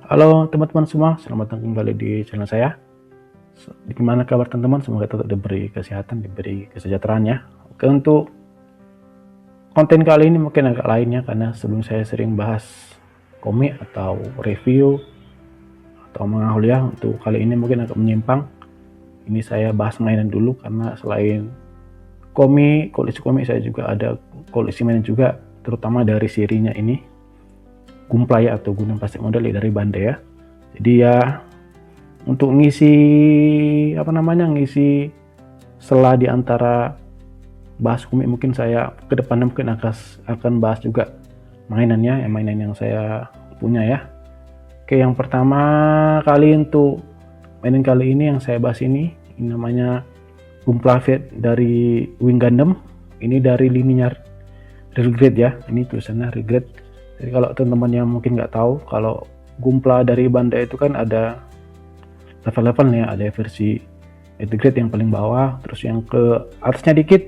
Halo teman-teman semua, selamat datang kembali di channel saya. Gimana kabar teman-teman? Semoga tetap diberi kesehatan, diberi kesejahteraan ya. Oke, untuk konten kali ini mungkin agak lainnya karena sebelum saya sering bahas komik atau review atau manga ya, untuk kali ini mungkin agak menyimpang. Ini saya bahas mainan dulu karena selain koleksi komik saya juga ada koleksi mainan juga, terutama dari serinya ini Gunpla ya, atau Gundam Plastic Model dari Bandai ya. Jadi ya untuk ngisi sela di antara bahas komik, mungkin saya ke depannya mungkin akan bahas juga mainan yang saya punya ya. Oke, yang pertama kali untuk mainan kali ini yang saya bahas ini namanya Gunpla Fate dari Wing Gundam. Ini dari lininya Regret ya, ini tulisannya Regret. Jadi kalau teman-teman yang mungkin nggak tahu, kalau Gunpla dari Bandai itu kan ada level-levelnya, ada versi middle grade yang paling bawah, terus yang ke atasnya dikit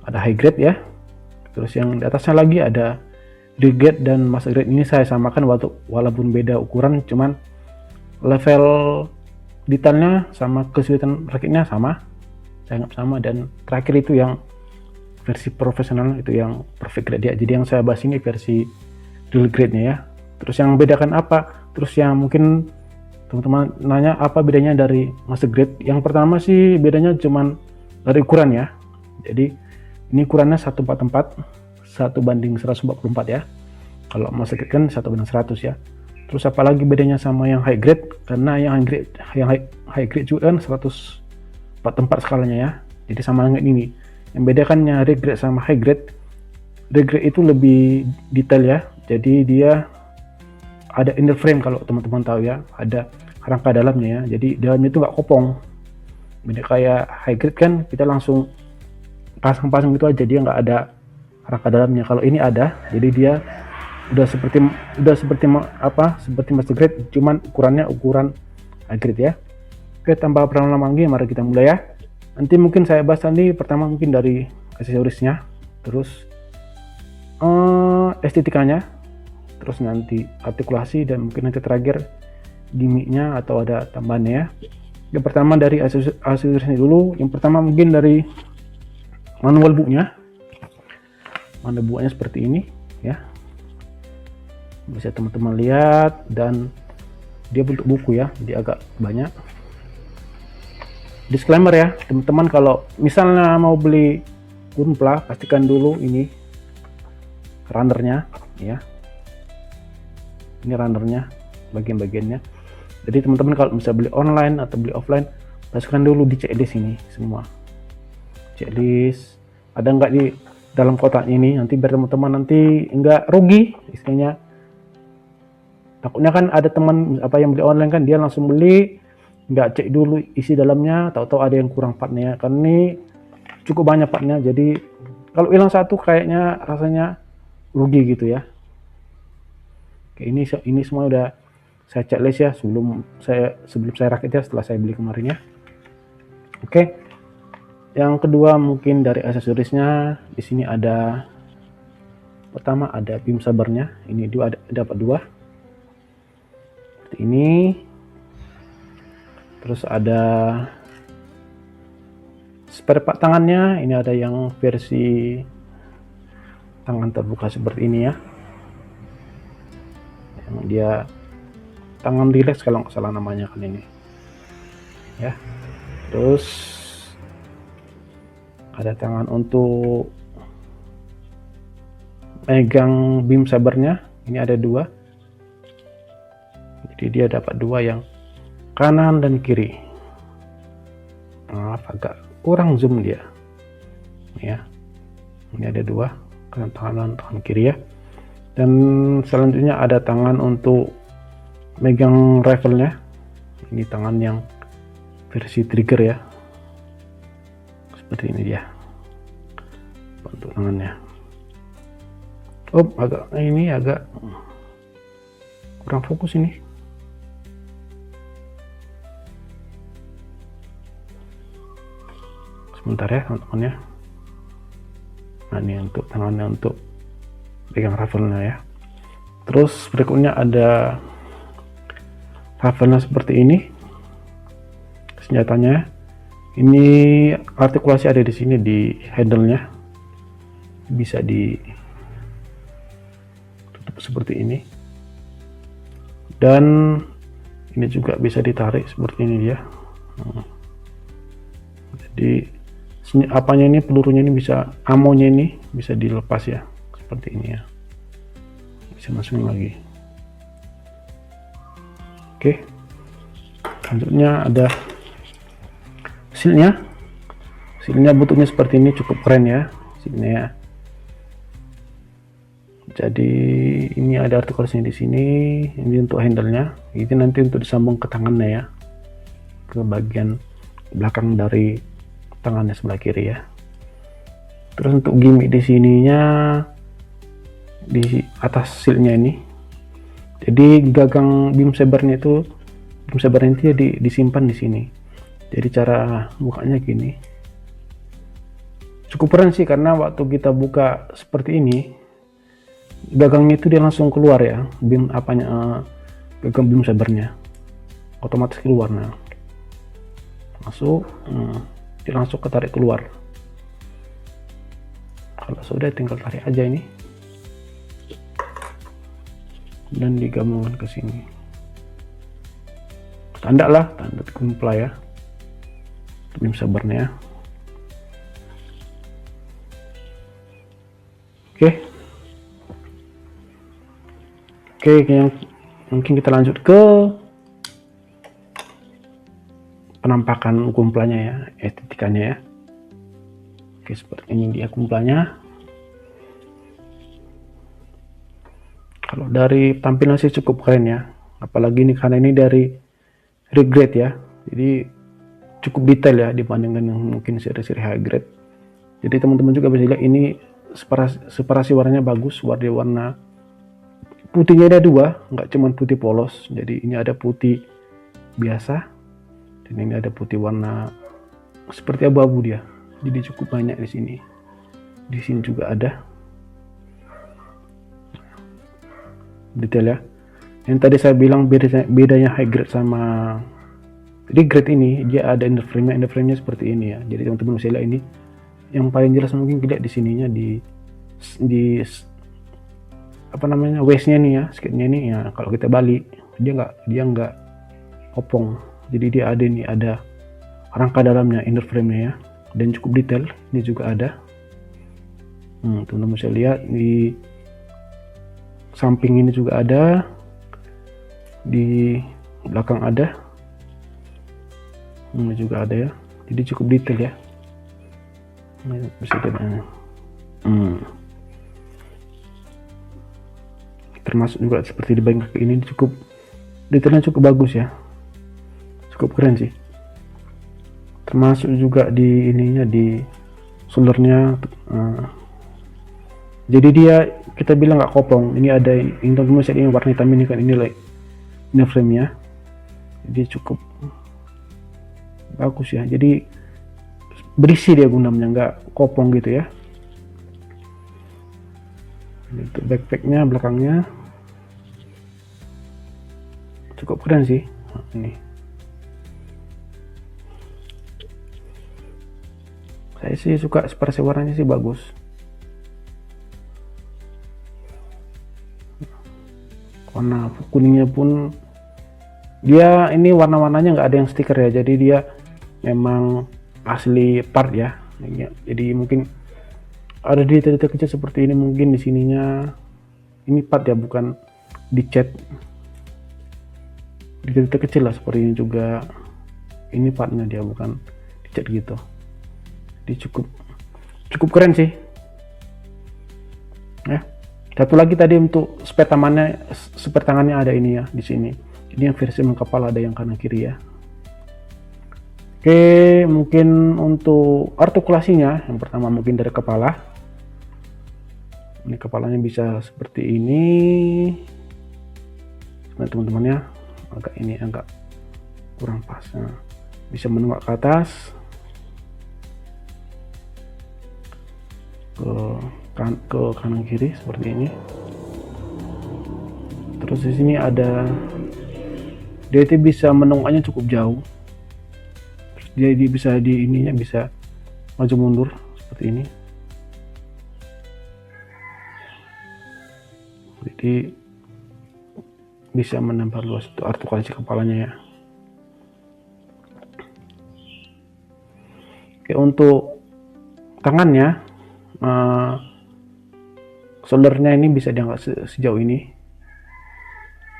ada high grade ya, terus yang di atasnya lagi ada grade dan master grade. Ini saya samakan walaupun beda ukuran, cuman level detailnya sama, kesulitan rakitnya sama, saya anggap sama. Dan terakhir itu yang versi profesional, itu yang perfect grade ya. Jadi yang saya bahas ini versi real grade nya ya. Terus yang bedakan apa, terus yang mungkin teman-teman nanya apa bedanya dari master grade. Yang pertama sih bedanya cuman dari ukuran ya. Jadi ini ukurannya 144 1:144 ya. Kalau master grade kan 1:100 ya. Terus apalagi bedanya sama yang high grade, karena yang high grade juga kan 144 skalanya ya. Jadi sama dengan ini. Yang bedakannya regrade sama high grade, regrade itu lebih detail ya. Jadi dia ada inner frame, kalau teman-teman tahu ya, ada rangka dalamnya ya. Jadi dalamnya itu nggak kopong. Beda kayak high grade kan kita langsung pasang-pasang gitu aja, dia nggak ada rangka dalamnya. Kalau ini ada, jadi dia seperti master grade, cuman ukuran high grade ya. Oke, tanpa berlama-lama lagi, mari kita mulai ya. Nanti mungkin saya bahas nanti pertama mungkin dari aksesorisnya, terus estetikanya, terus nanti artikulasi, dan mungkin nanti terakhir gimmicknya atau ada tambahannya ya. Yang pertama dari aksesorisnya dulu. Yang pertama mungkin dari manual booknya. Manual booknya seperti ini ya, bisa teman-teman lihat, dan dia bentuk buku ya, jadi agak banyak. Disclaimer ya teman-teman, kalau misalnya mau beli Gunpla, pastikan dulu ini runnernya ya, ini runnernya, bagian-bagiannya. Jadi teman-teman kalau bisa beli online atau beli offline, pastikan dulu di checklist ini semua, checklist ada nggak di dalam kotaknya ini, nanti biar teman-teman nanti nggak rugi istilahnya. Takutnya kan ada teman yang beli online kan, dia langsung beli nggak cek dulu isi dalamnya, tahu-tahu ada yang kurang partnya, karena ini cukup banyak partnya. Jadi kalau hilang satu kayaknya rasanya rugi gitu ya. Oke, ini semua udah saya checklist ya sebelum saya rakit ya, setelah saya beli kemarin ya. Oke, yang kedua mungkin dari aksesorisnya, di sini ada, pertama ada beam sabernya, ini dapat dua seperti ini. Terus ada spare part tangannya, ini ada yang versi tangan terbuka seperti ini ya, yang dia tangan relax kalau nggak salah namanya kan ini ya. Terus ada tangan untuk megang beam sabernya, ini ada dua, jadi dia dapat dua, yang kanan dan kiri. Maaf, agak kurang zoom dia ya. Ini ada dua, tangan kiri ya. Dan selanjutnya ada tangan untuk megang rifle-nya, ini tangan yang versi trigger ya, seperti ini dia bentuk tangannya. Agak kurang fokus ini. Sebentar ya teman-teman ya. Nah, ini untuk tangannya untuk pegang rifle-nya ya. Terus berikutnya ada rafelnya seperti ini senjatanya. Ini artikulasi ada di sini di handle-nya, bisa ditutup seperti ini, dan ini juga bisa ditarik seperti ini dia. Jadi apanya ini, pelurunya ini bisa, amonya ini bisa dilepas ya, seperti ini ya, bisa masukin lagi. Oke, selanjutnya ada sealnya bentuknya seperti ini, cukup keren ya sealnya ya. Jadi ini ada artikulasinya di sini, ini untuk handle-nya, ini nanti untuk disambung ke tangannya ya, ke bagian belakang dari tangannya sebelah kiri ya. Terus untuk gimmick di sininya, di atas sealnya ini, jadi gagang beam sabernya itu ya disimpan di sini. Jadi cara bukanya gini, cukup keren sih, karena waktu kita buka seperti ini, gagangnya itu dia langsung keluar ya, gagang beam sabernya otomatis keluar. Nah, masuk, dia langsung ketarik keluar. Kalau sudah tinggal tarik aja ini dan digabungkan ke sini, tanda kumpla ya, beam sabernya. Oke, yang mungkin kita lanjut ke penampakan kumplanya ya, estetikanya ya. Oke, seperti ini dia kumplanya. Kalau dari tampilan sih cukup keren ya, apalagi ini karena ini dari rig grade ya, jadi cukup detail ya dibandingkan yang mungkin seri-seri high grade. Jadi teman-teman juga bisa lihat ini separasi warnanya bagus, warna putihnya ada dua, nggak cuman putih polos. Jadi ini ada putih biasa dan ini ada putih warna seperti abu-abu dia. Jadi cukup banyak di sini. Di sini juga ada detail ya. Yang tadi saya bilang bedanya high grade sama, jadi grade ini dia ada inner frame-nya seperti ini ya. Jadi teman-teman bisa lihat ini, yang paling jelas mungkin lihat di sininya di apa namanya, waist-nya nih ya, skate-nya nih ya. Kalau kita balik dia nggak kopong, jadi dia ada rangka dalamnya, inner frame-nya ya, dan cukup detail. Ini juga ada, teman-teman bisa lihat di samping ini juga ada, di belakang ada, ini juga ada ya. Jadi cukup detail ya, ini bisa dilihat. Termasuk juga seperti di bagian kaki ini, cukup detailnya cukup bagus ya, cukup keren sih. Termasuk juga di ininya, di shouldernya, jadi dia kita bilang nggak kopong. Ini ada ini warna hitam ini kan, ini inner frame nya, jadi cukup bagus ya. Jadi berisi dia gunamnya, nggak kopong gitu ya. Untuk backpacknya belakangnya cukup keren sih. Ini saya sih suka separasi warnanya sih, bagus. Warna kuningnya pun dia ini warna-warnanya nggak ada yang stiker ya, jadi dia memang asli part ya. Jadi mungkin ada detail-detail kecil seperti ini, mungkin di sininya ini part ya, bukan dicat. Detail-detail kecil lah seperti ini juga, ini partnya dia, bukan dicat gitu. Jadi cukup keren sih ya. Satu lagi tadi untuk spare tangannya ada ini ya di sini. Ini yang versi mengkepala, ada yang kanan kiri ya. Oke, mungkin untuk artikulasinya, yang pertama mungkin dari kepala. Ini kepalanya bisa seperti ini. Nah, teman-teman ya, agak kurang pas. Nah, bisa menunggak ke atas, ke kanan kiri seperti ini. Terus di sini ada Dia itu bisa menongaknya cukup jauh. Jadi bisa di ininya bisa maju mundur seperti ini. Jadi bisa menambah luas itu artikulasi kepalanya ya. Oke, untuk tangannya, shouldernya ini bisa diangkat sejauh ini,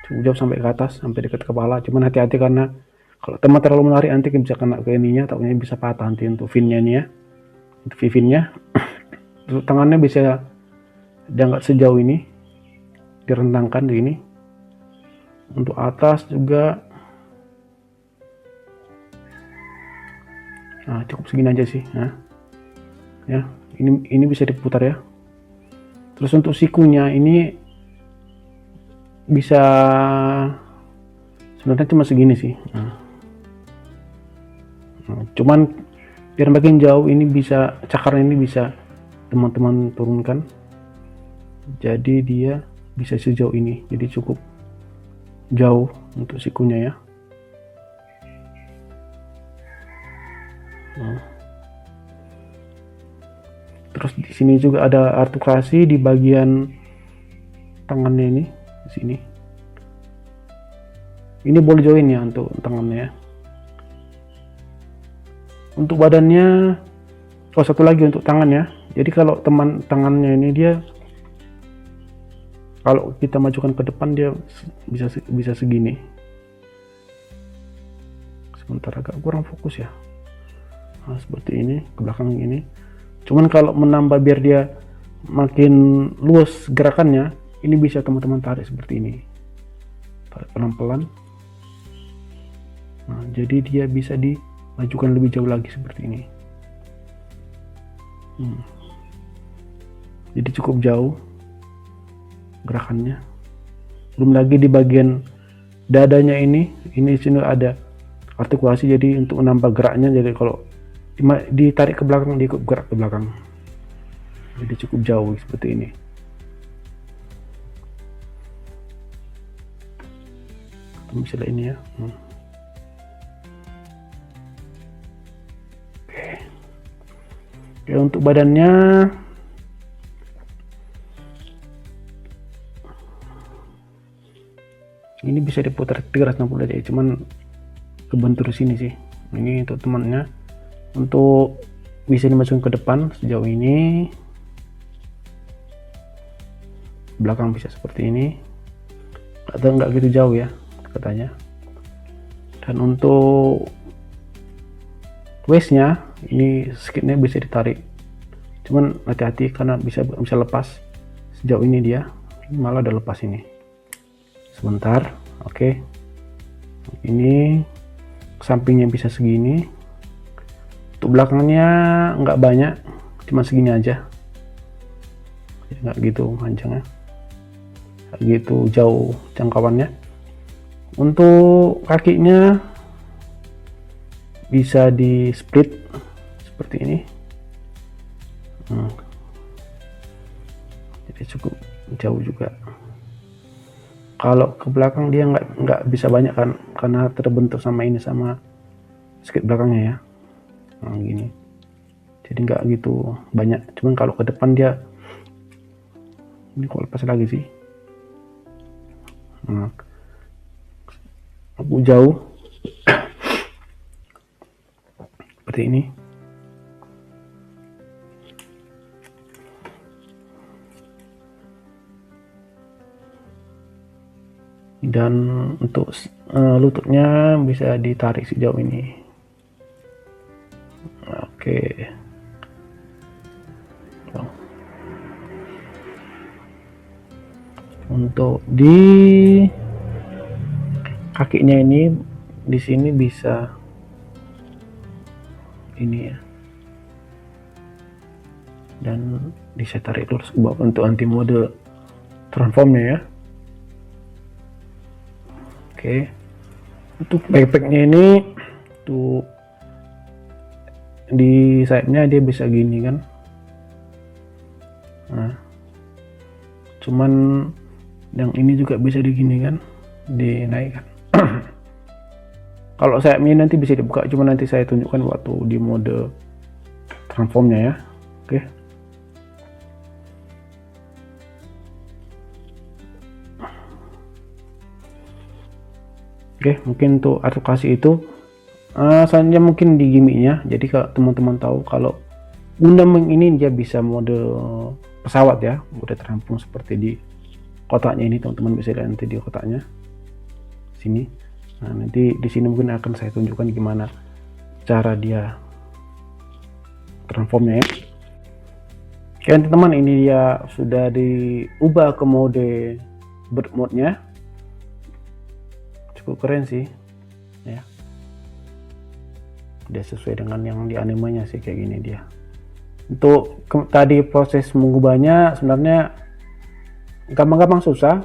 cukup jauh sampai ke atas, sampai dekat kepala. Cuman hati-hati karena kalau teman terlalu menarik nanti bisa kena ke ininya, takutnya bisa patah nanti untuk finnya nih ya, untuk finnya. Untuk tangannya bisa diangkat sejauh ini, direntangkan di ini. Untuk atas juga, nah cukup segini aja sih. Nah, ya ini bisa diputar ya. Terus untuk sikunya ini bisa sebenarnya cuma segini sih. Cuman biar makin jauh ini bisa cakarnya ini bisa teman-teman turunkan. Jadi dia bisa sejauh ini. Jadi cukup jauh untuk sikunya ya. Terus di sini juga ada artikulasi di bagian tangannya ini, di sini. Ini ball joint ya untuk tangannya ya. Untuk badannya, satu lagi untuk tangannya. Jadi kalau tangannya ini dia, kalau kita majukan ke depan dia bisa segini. Sebentar agak kurang fokus ya. Nah, seperti ini, ke belakang ini. Cuman kalau menambah biar dia makin luas gerakannya, ini bisa teman-teman tarik seperti ini. Tarik pelan-pelan. Nah, jadi dia bisa dimajukan lebih jauh lagi seperti ini. Jadi cukup jauh gerakannya. Belum lagi di bagian dadanya ini sini ada artikulasi, jadi untuk menambah geraknya, jadi kalau ditarik ke belakang dia ikut gerak ke belakang, jadi cukup jauh seperti ini. Misalnya ini ya. Oke, untuk badannya ini bisa diputar 360 derajat, cuman kebentur sini sih. Ini untuk temannya, untuk bisa dimasukin ke depan sejauh ini, belakang bisa seperti ini, atau nggak gitu jauh ya katanya. Dan untuk waistnya ini skitnya bisa ditarik, cuman hati-hati karena bisa lepas. Sejauh ini dia malah ada lepas ini sebentar. Oke, ini sampingnya bisa segini, untuk belakangnya nggak banyak, cuma segini aja, nggak gitu panjangnya, nggak gitu jauh jangkauannya. Untuk kakinya bisa di split seperti ini. Jadi cukup jauh juga. Kalau ke belakang dia nggak bisa banyak kan, karena terbentuk sama ini, sama skit belakangnya ya. Nah, gini. Jadi nggak gitu banyak. Cuman kalau ke depan dia, ini kok lepas lagi sih. Aku jauh seperti ini. Dan untuk lututnya bisa ditarik sejauh ini. Oke. Untuk di kakinya ini, di sini bisa ini ya, dan bisa tarik lurus ke bawah untuk anti mode transformnya ya. Oke, untuk backpacknya ini tuh di sayapnya dia bisa gini kan. Nah, cuman yang ini juga bisa digini kan, dinaikkan. Kalau sayapnya nanti bisa dibuka, cuma nanti saya tunjukkan waktu di mode transformnya ya. Oke. Oke, mungkin untuk advokasi itu selanjutnya mungkin di gimmicknya. Jadi kalau teman-teman tahu kalau Gundam ini dia bisa mode pesawat ya, mode terampung seperti di kotaknya ini, teman-teman bisa lihat nanti di kotaknya sini. Nah, nanti di sini mungkin akan saya tunjukkan gimana cara dia transformnya ya. Oke teman-teman, ini dia sudah diubah ke mode bird mode-nya. Cukup keren sih ya. Dia sesuai dengan yang di animenya sih, kayak gini dia. Untuk tadi proses mengubahnya sebenarnya gampang-gampang susah.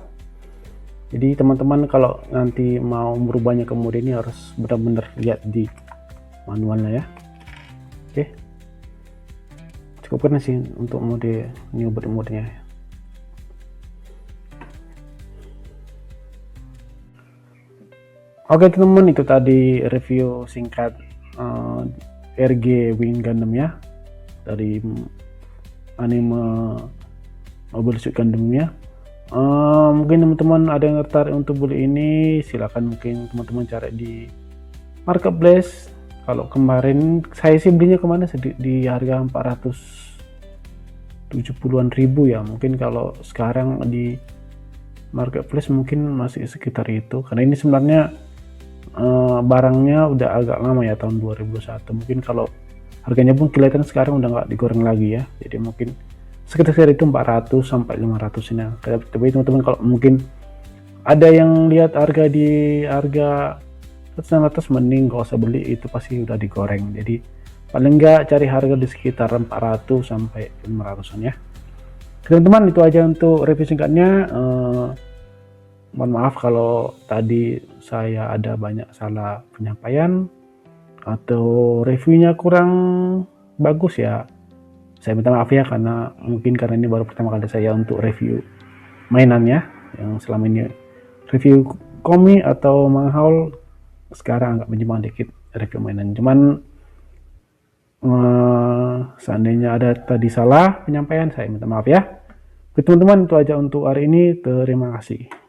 Jadi teman-teman kalau nanti mau merubahnya ke mode ini harus benar-benar lihat di manualnya ya. Oke, cukup keren sih untuk mode new bird mode-nya. Oke teman-teman, itu tadi review singkat RG Wing Gundam ya, dari anime Mobile Suit Gundam ya. Mungkin teman-teman ada yang tertarik untuk beli ini, silakan mungkin teman-teman cari di marketplace. Kalau kemarin saya sih belinya kemana di harga 470-an ribu ya. Mungkin kalau sekarang di marketplace mungkin masih sekitar itu, karena ini sebenarnya barangnya udah agak lama ya, tahun 2021. Mungkin kalau harganya pun kelihatan sekarang udah nggak digoreng lagi ya, jadi mungkin sekitar itu 400 sampai 500 ini. Tapi teman-teman kalau mungkin ada yang lihat harga di harga 100, mending gak usah beli, itu pasti udah digoreng. Jadi paling nggak cari harga di sekitar 400 sampai 500an ya. Teman-teman, itu aja untuk review singkatnya. Mohon maaf kalau tadi saya ada banyak salah penyampaian atau reviewnya kurang bagus ya. Saya minta maaf ya, karena ini baru pertama kali saya untuk review mainannya. Yang selama ini review komik atau manga, sekarang agak menyimpang dikit review mainan. Cuman seandainya ada tadi salah penyampaian, saya minta maaf ya. Oke teman-teman, itu aja untuk hari ini. Terima kasih.